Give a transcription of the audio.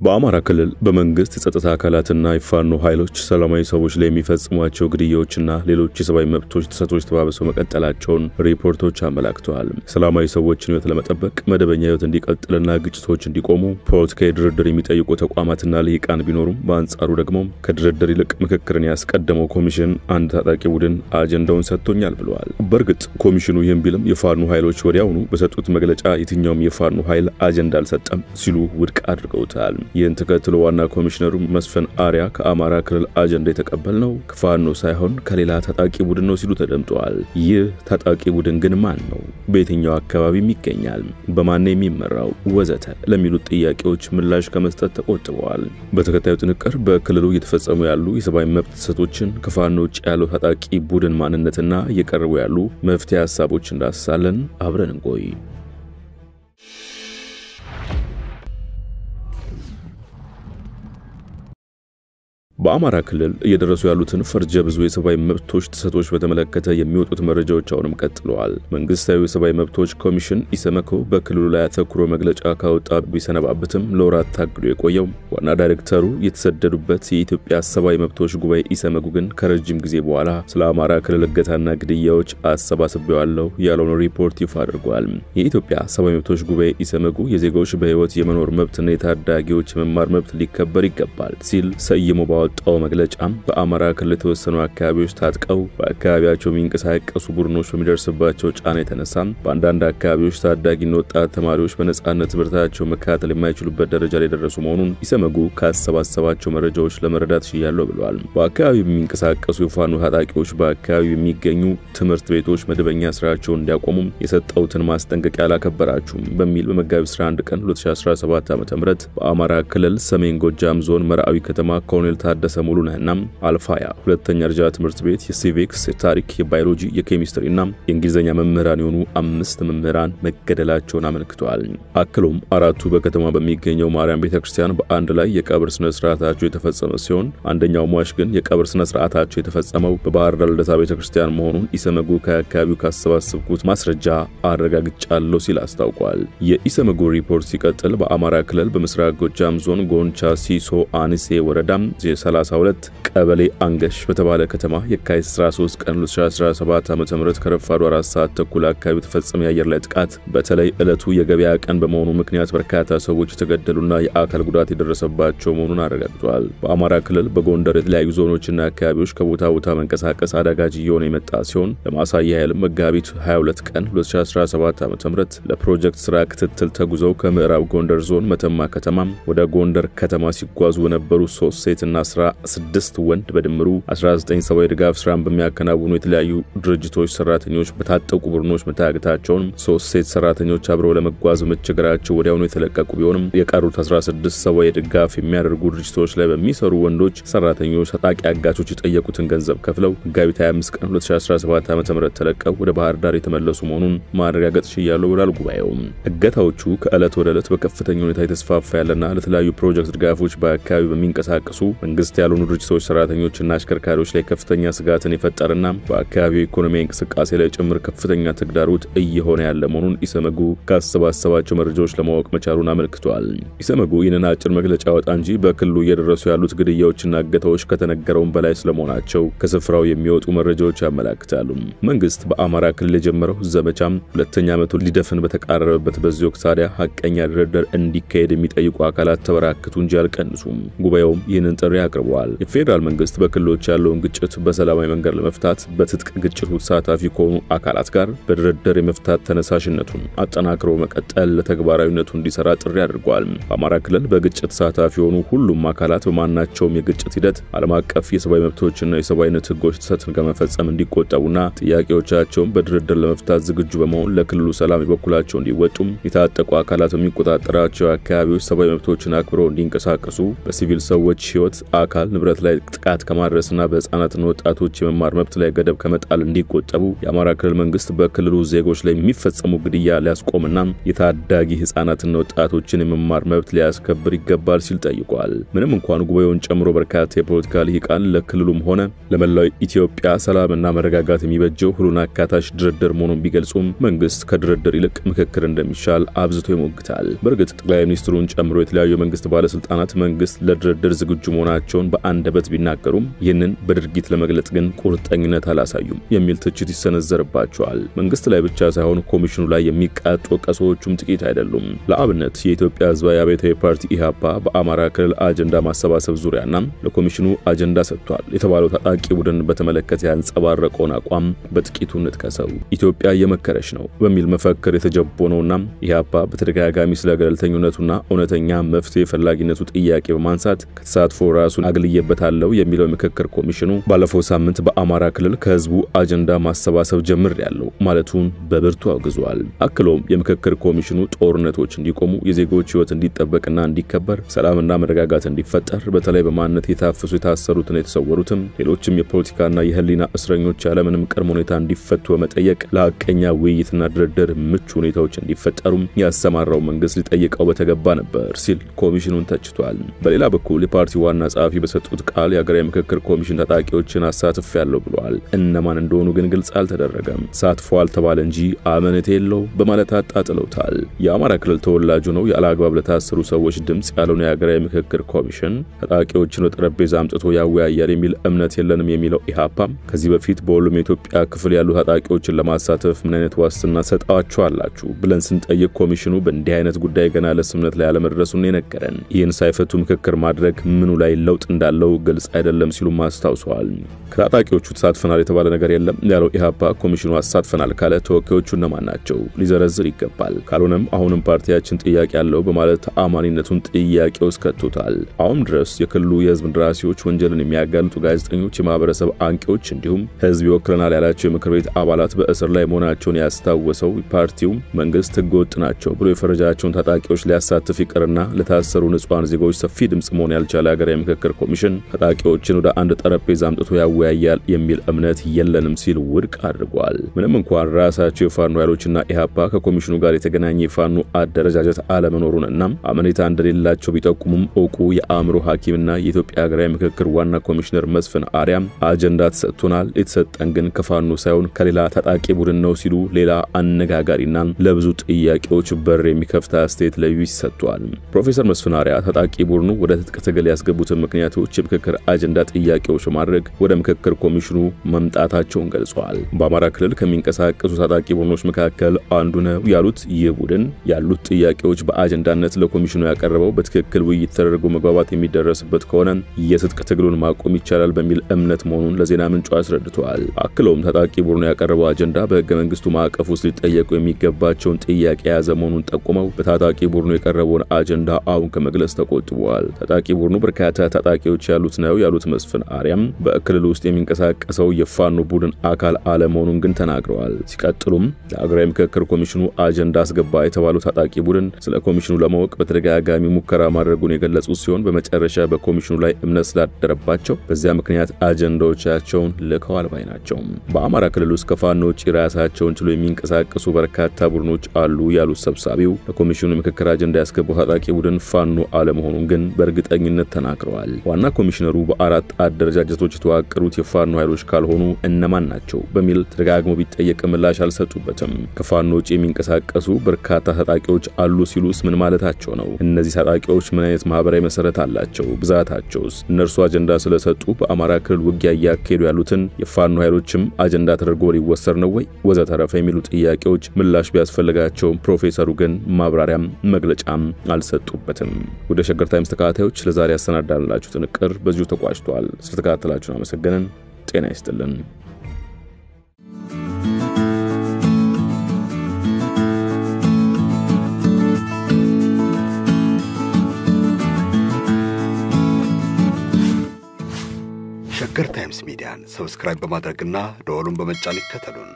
በአማራ ክልል በመንግስት የጸጥታ አካላትና የፋኖ ኃይሎች ሰላማዊ ሰዎች ላይ የሚፈጽሟቸው ግድያዎችና ሌሎች የሰብአዊ መብቶች ጥሰቶች ተባብሰው መቀጠላቸውን ሪፖርቶች አመላክተዋል። ሰላማዊ ሰዎችን ሕይወት ለመጠበቅ መደበኛ ሕይወት እንዲቀጥልና ግጭቶች እንዲቆሙ ፖለቲካዊ ድርድር የሚጠይቁ ተቋማትና ልሂቃን ቢኖሩም በአንጻሩ ደግሞ ከድርድር ይልቅ ምክክርን ያስቀደመው ኮሚሽን አንድ ታጣቂ ቡድን አጀንዳውን ሰጥቶኛል ብለዋል። በእርግጥ ኮሚሽኑ ይህን ቢልም የፋኖ ኃይሎች ወዲያውኑ በሰጡት መግለጫ የትኛውም የፋኖ ኃይል አጀንዳ አልሰጠም ሲሉ ውድቅ አድርገውታል። ይህን ተከትሎ ዋና ኮሚሽነሩ መስፍን አሪያ ከአማራ ክልል አጀንዳ የተቀበልነው ከፋኖ ሳይሆን ከሌላ ታጣቂ ቡድን ነው ሲሉ ተደምጠዋል። ይህ ታጣቂ ቡድን ግን ማን ነው? በየትኛው አካባቢ ይገኛል? በማን የሚመራው? ወዘተ ለሚሉት ጥያቄዎች ምላሽ ከመስጠት ተቆጥበዋል። በተከታዩ ጥንቅር በክልሉ እየተፈጸሙ ያሉ የሰብአዊ መብት ጥሰቶችን፣ ከፋኖ ውጭ ያለው ታጣቂ ቡድን ማንነትና እየቀረቡ ያሉ መፍትሄ ሐሳቦች እንዳስሳለን። አብረን እንቆይ። በአማራ ክልል እየደረሱ ያሉትን ፈርጀ ብዙ የሰብአዊ መብቶች ጥሰቶች በተመለከተ የሚወጡት መረጃዎች አሁንም ቀጥለዋል። መንግስታዊ የሰብአዊ መብቶች ኮሚሽን ኢሰመኮ በክልሉ ላይ አተኩሮ መግለጫ ካወጣ ቢሰነባበትም ለወራት ታግዶ የቆየው ዋና ዳይሬክተሩ የተሰደዱበት የኢትዮጵያ ሰብአዊ መብቶች ጉባኤ ኢሰመጉ ግን ከረጅም ጊዜ በኋላ ስለ አማራ ክልል እገታና ግድያዎች አሰባስበዋለሁ ያለውን ሪፖርት ይፋ አድርጓል። የኢትዮጵያ ሰብአዊ መብቶች ጉባኤ ኢሰመጉ የዜጎች በህይወት የመኖር መብትና የታዳጊዎች የመማር መብት ሊከበር ይገባል ሲል ሰይሞ ወጣው መግለጫ በአማራ ክልል የተወሰኑ አካባቢዎች ታጥቀው በአካባቢያቸው የሚንቀሳቀሱ ቡድኖች በሚደርስባቸው ጫና የተነሳ በአንዳንድ አካባቢዎች ታዳጊና ወጣት ተማሪዎች በነጻነት ትምህርታቸውን መከታተል የማይችሉበት ደረጃ ላይ ደረሱ መሆኑን ኢሰመጉ ካሰባሰባቸው መረጃዎች ለመረዳት ችያለሁ ብለዋል። በአካባቢው የሚንቀሳቀሱ የፋኖ ታጣቂዎች በአካባቢው የሚገኙ ትምህርት ቤቶች መደበኛ ስራቸውን እንዲያቆሙ የሰጠውትን ማስጠንቀቂያ አላከበራችሁም በሚል በመጋቢት 11 ቀን 2017 ዓ.ም በአማራ ክልል ሰሜን ጎጃም ዞን መራዊ ከተማ ኮሎኔል ታደሰ ሙሉነህና አልፋያ ሁለተኛ ደረጃ ትምህርት ቤት የሲቪክስ፣ የታሪክ፣ የባዮሎጂ፣ የኬሚስትሪና የእንግሊዝኛ መምህራን የሆኑ 5 መምህራን መገደላቸውን አመልክተዋል። አክሎም አራቱ በከተማ በሚገኘው ማርያም ቤተክርስቲያን በአንድ ላይ የቀብር ስነ ስርዓታቸው የተፈጸመ ሲሆን አንደኛው ሟች ግን የቀብር ስነ ስርዓታቸው የተፈጸመው በባህር ዳር ልደታ ቤተክርስቲያን መሆኑን ኢሰመጉ ከአካባቢው ካሰባሰብኩት ማስረጃ አረጋግጫለሁ ሲል አስታውቋል። የኢሰመጉ ሪፖርት ሲቀጥል በአማራ ክልል በምስራቅ ጎጃም ዞን ጎንቻ ሲሶ አንሴ ወረዳ 32 ቀበሌ አንገሽ በተባለ ከተማ የካቲት 13 ቀን 2017 ዓ.ም ከረፋዱ 4 ሰዓት ተኩል አካባቢ ተፈጸመ የአየር ላይ ጥቃት በተለይ ዕለቱ የገበያ ቀን በመሆኑ ምክንያት በርካታ ሰዎች የተገደሉና የአካል ጉዳት የደረሰባቸው መሆኑን አረጋግጧል። በአማራ ክልል በጎንደር የተለያዩ ዞኖችና አካባቢዎች ከቦታ ቦታ መንቀሳቀስ አዳጋጅ እየሆነ የመጣ ሲሆን ለማሳያ ያህል መጋቢት 22 ቀን 2017 ዓ.ም ለፕሮጀክት ስራ ክትትል ተጉዘው ከምዕራብ ጎንደር ዞን መተማ ከተማ ወደ ጎንደር ከተማ ሲጓዙ የነበሩ 3 ሴትና 16 ወንድ በድምሩ 19 ሰብአዊ ድጋፍ ስራን በሚያከናውኑ የተለያዩ ድርጅቶች ሰራተኞች በታጠቁ ቡድኖች መታገታቸውን 3 ሴት ሰራተኞች አብረው ለመጓዝ መቸገራቸው ወዲያውኑ የተለቀቁ ቢሆንም የቀሩት 16 ሰብአዊ ድጋፍ የሚያደርጉ ድርጅቶች ላይ በሚሰሩ ወንዶች ሰራተኞች ታጣቂ አጋቾች የጠየቁትን ገንዘብ ከፍለው መጋቢት 25 ቀን 2017 ዓ.ም ተለቀው ወደ ባህር ዳር የተመለሱ መሆኑን ማረጋገጥ ችያለሁ ብሏል ጉባኤው። እገታዎቹ ከዕለት ወደ ዕለት በከፍተኛ ሁኔታ የተስፋፋ ያለና ለተለያዩ ፕሮጀክት ድጋፎች በአካባቢው በሚንቀሳቀሱ መንግስት ያሉን ድርጅቶች ሰራተኞችና አሽከርካሪዎች ላይ ከፍተኛ ስጋትን የፈጠረና በአካባቢው ኢኮኖሚ እንቅስቃሴ ላይ ጭምር ከፍተኛ ተግዳሮት እየሆነ ያለ መሆኑን ኢሰመጉ ካሰባሰባቸው መረጃዎች ለማወቅ መቻሉን አመልክቷል። ኢሰመጉ ይህንን አጭር መግለጫ ወጣ እንጂ በክልሉ እየደረሱ ያሉት ግድያዎችና እገታዎች ከተነገረው በላይ ስለመሆናቸው ከስፍራው የሚወጡ መረጃዎች ያመለክታሉ። መንግስት በአማራ ክልል የጀመረው ዘመቻ ሁለተኛ ዓመቱን ሊደፍን በተቃረበበት በዚህ ወቅት ታዲያ ሐቀኛ ድርድር እንዲካሄድ የሚጠይቁ አካላት ተበራክቱ እንጂ አልቀንሱም። ጉባኤውም ይህንን ጥሪ አቅርበዋል። የፌደራል መንግስት በክልሎች ያለውን ግጭት በሰላማዊ መንገድ ለመፍታት በትጥቅ ግጭቱ ተሳታፊ ከሆኑ አካላት ጋር በድርድር የመፍታት ተነሳሽነቱን አጠናክሮ መቀጠል ለተግባራዊነቱ እንዲሰራ ጥሪ አድርጓል። በአማራ ክልል በግጭት ተሳታፊ የሆኑ ሁሉም አካላት በማናቸውም የግጭት ሂደት ዓለም አቀፍ የሰብአዊ መብቶችና የሰብአዊነት ህጎች ጥሰትን ከመፈጸም እንዲቆጠቡና ጥያቄዎቻቸውን በድርድር ለመፍታት ዝግጁ በመሆን ለክልሉ ሰላም የበኩላቸው እንዲወጡ የታጠቁ አካላት በሚቆጣጠራቸው አካባቢዎች ሰብአዊ መብቶችን አክብረው እንዲንቀሳቀሱ በሲቪል ሰዎች ህይወት አካል ንብረት ላይ ጥቃት ከማድረስና በህፃናትና ወጣቶች የመማር መብት ላይ ገደብ ከመጣል እንዲቆጠቡ የአማራ ክልል መንግስት በክልሉ ዜጎች ላይ የሚፈጸሙ ግድያ ሊያስቆምና የታዳጊ ህፃናትና ወጣቶችን የመማር መብት ሊያስከብር ይገባል ሲል ጠይቋል። ምንም እንኳን ጉባኤውን ጨምሮ በርካታ የፖለቲካ ልሂቃን ለክልሉም ሆነ ለመላው ኢትዮጵያ ሰላምና መረጋጋት የሚበጀው ሁሉን አካታች ድርድር መሆኑን ቢገልጹም መንግስት ከድርድር ይልቅ ምክክር እንደሚሻል አብዝቶ ይሞግታል። በርግጥ ጠቅላይ ሚኒስትሩን ጨምሮ የተለያዩ መንግስት ባለስልጣናት መንግስት ለድርድር ዝግጁ መሆናቸውን በአንደበት ቢናገሩም ይህንን በድርጊት ለመግለጽ ግን ቁርጠኝነት አላሳዩም የሚል ትችት ይሰነዘርባቸዋል። መንግስት ላይ ብቻ ሳይሆን ኮሚሽኑ ላይ የሚቃጡ ቀሶዎቹም ጥቂት አይደሉም። ለአብነት የኢትዮጵያ ህዝባዊ አብዮታዊ ፓርቲ ኢህአፓ በአማራ ክልል አጀንዳ ማሰባሰብ ዙሪያና ለኮሚሽኑ አጀንዳ ሰጥቷል የተባለው ታጣቂ ቡድን በተመለከተ ያንጸባረቀውን አቋም በጥቂቱ እንጥቀሰው። ኢትዮጵያ እየመከረች ነው በሚል መፈክር የተጀቦነውና ኢህአፓ በተደጋጋሚ ስለ ገለልተኝነቱና እውነተኛ መፍትሄ ፈላጊነቱ ጥያቄ በማንሳት ከተሳትፎ ራሱን አግልየበታለው የሚለው ምክክር ኮሚሽኑ ባለፈው ሳምንት በአማራ ክልል ከህዝቡ አጀንዳ ማሰባሰብ ጀምሬያለሁ ማለቱን በብርቱ አውግዟል። አክሎም የምክክር ኮሚሽኑ ጦርነቶች እንዲቆሙ፣ የዜጎች ህይወት እንዲጠበቅና እንዲከበር፣ ሰላምና መረጋጋት እንዲፈጠር፣ በተለይ በማንነት የታፈሱ የታሰሩትና የተሰወሩትም ሌሎችም የፖለቲካና የህሊና እስረኞች ያለምንም ቅድመ ሁኔታ እንዲፈቱ በመጠየቅ ለሐቀኛ ውይይትና ድርድር ምቹ ሁኔታዎች እንዲፈጠሩም ያሰማራው መንግስት ሊጠይቀው በተገባ ነበር ሲል ኮሚሽኑን ተችቷል። በሌላ በኩል የፓርቲው ዋና ጸሐፊ በሰጡት ቃል የሀገራዊ ምክክር ኮሚሽን ታጣቂዎችን አሳትፌያለሁ ብለዋል። እነማን እንደሆኑ ግን ግልጽ አልተደረገም። ሳትፏል ተባለ እንጂ አመኔታ የለው በማለት አጣጥለውታል። የአማራ ክልል ተወላጁ ነው ያለአግባብ ለታሰሩ ሰዎች ድምጽ ያለውን የሀገራዊ ምክክር ኮሚሽን ታጣቂዎችን ወጠረጴዛ አምጥቶ ያወያያል የሚል እምነት የለንም የሚለው ኢህአፓ ከዚህ በፊት በሁሉም የኢትዮጵያ ክፍል ያሉ ታጣቂዎችን ለማሳተፍ ምን አይነት ዋስትና ሰጣችኋላችሁ ብለን ስንጠይቅ ኮሚሽኑ በእንዲህ አይነት ጉዳይ ገና ለስምምነት ላይ ያለመድረሱን የነገረን፣ ይህን ሳይፈቱ ምክክር ማድረግ ምኑ ላይ ለውጥ እንዳለው ግልጽ አይደለም ሲሉ ማስታውሰዋል። ከታጣቂዎቹ ተሳትፈናል የተባለ ነገር የለም ያለው ኢህአፓ ኮሚሽኑ አሳትፈናል ካለ ተወካዮቹ እነማን ናቸው ሊዘረዝር ይገባል። ካልሆነም አሁንም ፓርቲያችን ጥያቄ ያለው በማለት ተአማኒነቱን ጥያቄ ውስጥ ከቶታል። አሁን ድረስ የክልሉ የህዝብ እንደራሴዎች፣ ወንጀልን የሚያጋልጡ ጋዜጠኞች፣ የማህበረሰብ አንቂዎች እንዲሁም ህዝብ ይወክለናል ያላቸው የምክር ቤት አባላት በእስር ላይ መሆናቸውን ያስታወሰው ፓርቲው መንግስት ህገወጥ ናቸው ብሎ የፈረጃቸውን ታጣቂዎች ሊያሳትፍ ይቅርና ለታሰሩ ንጹሃን ዜጎች ሰፊ ድምጽ መሆን ያልቻለ ሀገራዊ ምክክር ኮሚሽን ታጣቂዎችን ወደ አንድ ጠረጴዛ አምጥቶ ያወያያል የሚል እምነት የለንም ሲል ውድቅ አድርጓል። ምንም እንኳን ራሳቸው የፋኖ ኃይሎችና ኢህአፓ ከኮሚሽኑ ጋር የተገናኘ የፋኖ አደረጃጀት አለመኖሩንና አመኔታ እንደሌላቸው ቢጠቁሙም እውቁ የአእምሮ ሐኪምና የኢትዮጵያ ሀገራዊ ምክክር ዋና ኮሚሽነር መስፍን አርያም አጀንዳ ተሰጥቶናል፣ የተሰጠን ግን ከፋኖ ሳይሆን ከሌላ ታጣቂ ቡድን ነው ሲሉ ሌላ አነጋጋሪና ለብዙ ጥያቄዎች በር የሚከፍት አስተያየት ለዩቢሲ ሰጥቷል። ፕሮፌሰር መስፍን አርያ ታጣቂ ቡድኑ ወደ ትጥቅ ትግል ያስገቡትን ምክንያቶች የምክክር አጀንዳ ጥያቄዎች በማድረግ ወደ ምክክር ኮሚሽኑ መምጣታቸውን ገልጸዋል። በአማራ ክልል ከሚንቀሳቀሱ ታጣቂ ቡድኖች መካከል አንዱ ነው ያሉት ይህ ቡድን ያሉት ጥያቄዎች በአጀንዳነት ለኮሚሽኑ ያቀረበው በትክክል ውይይት ተደርጎ መግባባት የሚደረስበት ከሆነ የትጥቅ ትግሉን ማቆም ይቻላል በሚል እምነት መሆኑን ለዜና ምንጩ አስረድተዋል። አክለውም ታጣቂ ቡድኑ ያቀረበው አጀንዳ በህገ መንግስቱ ማዕቀፍ ውስጥ ሊጠየቁ የሚገባቸውን ጥያቄ የያዘ መሆኑን ጠቁመው በታጣቂ ቡድኑ የቀረበውን አጀንዳ አሁን ከመግለጽ ተቆጥበዋል። ታጣቂ ቡድኑ በርካታ ታጣቂዎች ያሉት ነው ያሉት መስፍን አርያም በክልሉ ውስጥ የሚንቀሳቀሰው የፋኖ ቡድን አካል አለመሆኑን ግን ተናግረዋል። ሲቀጥሉም ለሀገራዊ ምክክር ኮሚሽኑ አጀንዳ አስገባ የተባለው ታጣቂ ቡድን ስለ ኮሚሽኑ ለማወቅ በተደጋጋሚ ሙከራ ማድረጉን የገለጹ ሲሆን በመጨረሻ በኮሚሽኑ ላይ እምነት ስላደረባቸው በዚያ ምክንያት አጀንዳዎቻቸውን ልከዋል ባይ ናቸው። በአማራ ክልል ውስጥ ከፋኖ ውጭ ራሳቸውን ችሎ የሚንቀሳቀሱ በርካታ ቡድኖች አሉ ያሉት ሰብሳቢው ለኮሚሽኑ ምክክር አጀንዳ ያስገባው ታጣቂ ቡድን ፋኖ አለመሆኑን ግን በእርግጠኝነት ተናግረዋል። ዋና ኮሚሽነሩ በአራት አደረጃጀቶች የተዋቀሩት የፋኖ ኃይሎች ካልሆኑ እነማን ናቸው በሚል ተደጋግሞ ቢጠየቅ ምላሽ አልሰጡበትም። ከፋኖ ውጭ የሚንቀሳቀሱ በርካታ ታጣቂዎች አሉ ሲሉስ ምን ማለታቸው ነው? እነዚህ ታጣቂዎች ምን አይነት ማህበራዊ መሰረት አላቸው? ብዛታቸውስ? እነርሱ አጀንዳ ስለሰጡ በአማራ ክልል ውጊያ እያካሄዱ ያሉትን የፋኖ ኃይሎችም አጀንዳ ተደርጎ ሊወሰድ ነው ወይ ወዘተረፈ የሚሉ ጥያቄዎች ምላሽ ቢያስፈልጋቸው ፕሮፌሰሩ ግን ማብራሪያም መግለጫም አልሰጡበትም። ወደ ሸገር ታይምስ ተከታታዮች ለዛሬ ያሰናዳንላችሁ ጥንቅር በዚሁ ተቋጭቷል። ስለተከታተላችሁን አመሰግነን። ጤና ይስጥልን። ሸገር ታይምስ ሚዲያን ሰብስክራይብ በማድረግና ደወሉን በመጫን ይከተሉን።